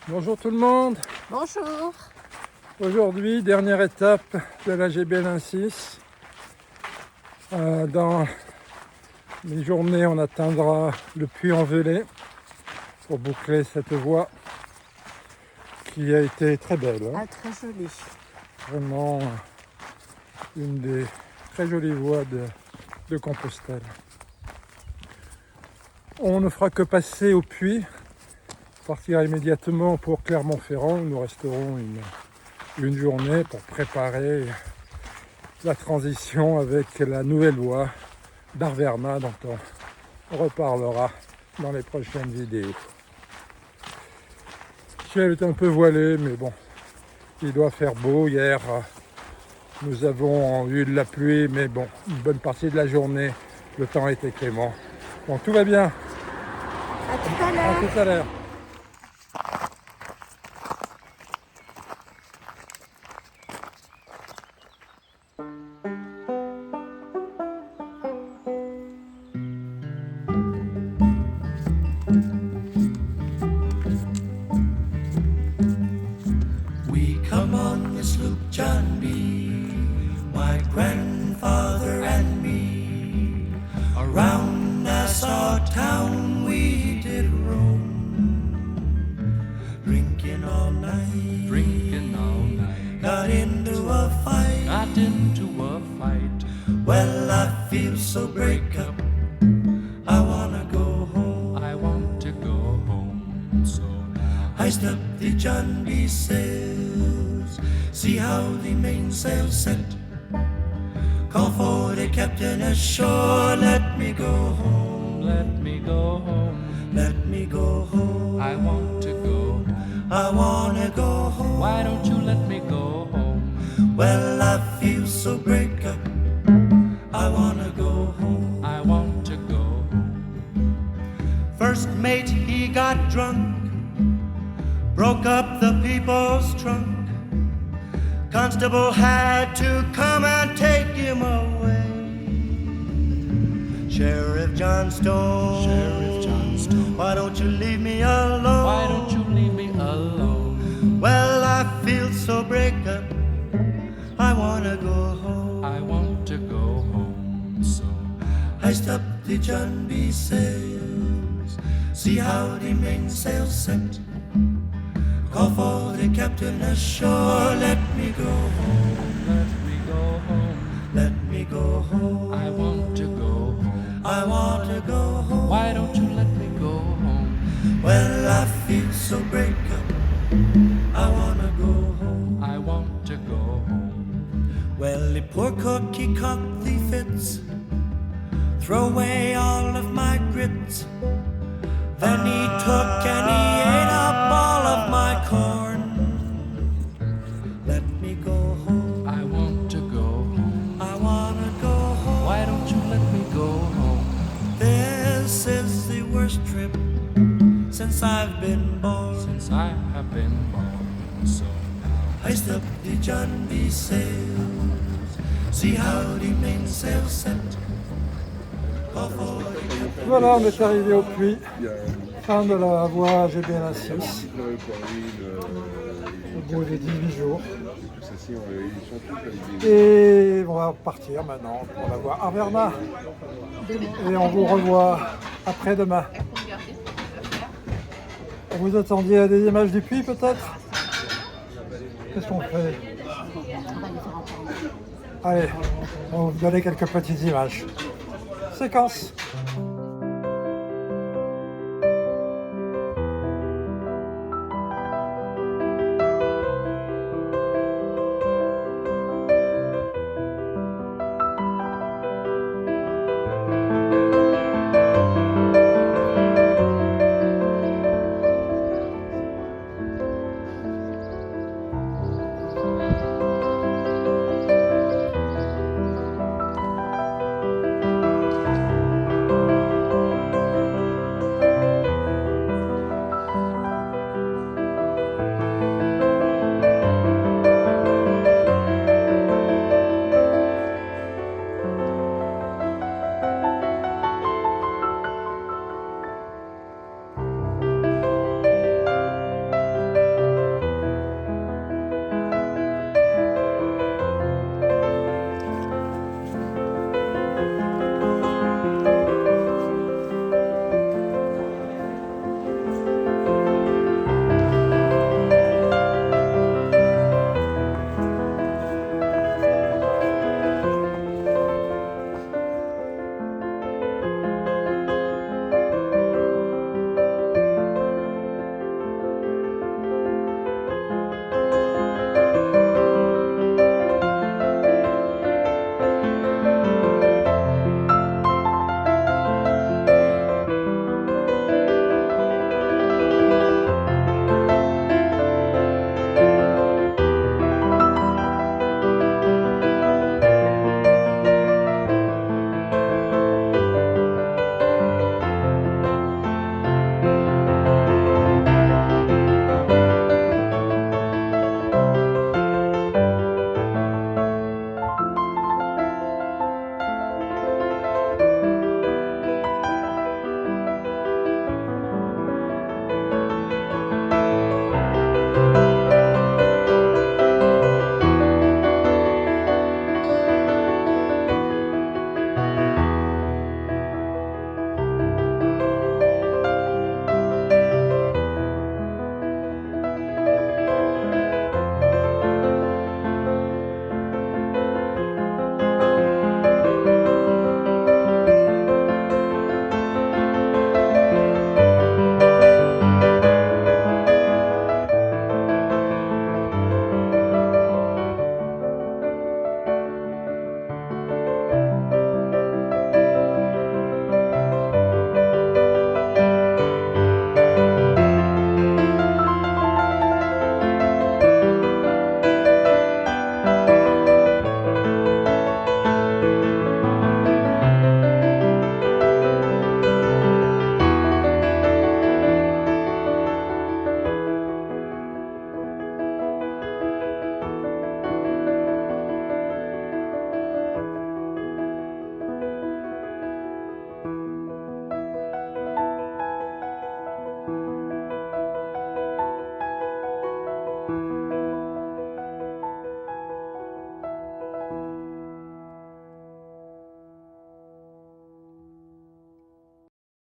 Bonjour tout le monde. Bonjour. Aujourd'hui, dernière étape de la GB26. Dans les journées, on atteindra le Puy-en-Velay pour boucler cette voie qui a été très belle. Ah, très joli. Vraiment une des très jolies voies de Compostelle. On ne fera que passer au Puy. On partira immédiatement pour Clermont-Ferrand. Nous resterons une journée pour préparer la transition avec la nouvelle voie d'Arverna dont on reparlera dans les prochaines vidéos. Le ciel est un peu voilé, mais bon, il doit faire beau. Hier, nous avons eu de la pluie, mais bon, une bonne partie de la journée, le temps était clément. Bon, tout va bien. À tout à l'heure. À tout à l'heure. We come on the sloop John B., my grandfather and me. Around Nassau town we did roam, drinking all night. Got into a fight. Well, I feel so break up. I wanna go home. So Iced up the John B. sails, see how the mainsail set. Call for the captain ashore, let me go home. let me go home. Let me go home. I want to go home. I wanna go home. Why don't you let me go home? Well, I feel so break up. I wanna go home. I want to go home. First mate, he got drunk, broke up the people's trunk. Constable had to come and take him away. Sheriff Johnstone, why don't you leave me alone? Why don't you leave me alone? Well, I feel so break up. I wanna go home. I want to go home. So Iced up the John B. sails, see how the mainsail set. Call for the captain ashore, let me go home. let me go home. Let me go home. I want to go home. I want to go home. Why don't you let me go home? Well, I feel so break up. I wanna go home. I want to go home. Well, the poor cook, he caught the fits. Throw away all of my grits. Then he took and he ate up all of my corn. Let me go home. I want to go home. I wanna go home. Why don't you let me go home? This is the worst trip since I've been born. Since I have been born. So Iced up the John B. sails, see how the mainsail set. Call for the captain. Voilà, on est arrivé au Puy. Fin de la voie GB26. Au bout des 18 jours. Et on va partir maintenant pour la voie Arverna. Et on vous revoit après-demain. Vous attendiez des images du Puy peut-être? Qu'est-ce qu'on fait? Allez, on va vous donner quelques petites images. Séquence.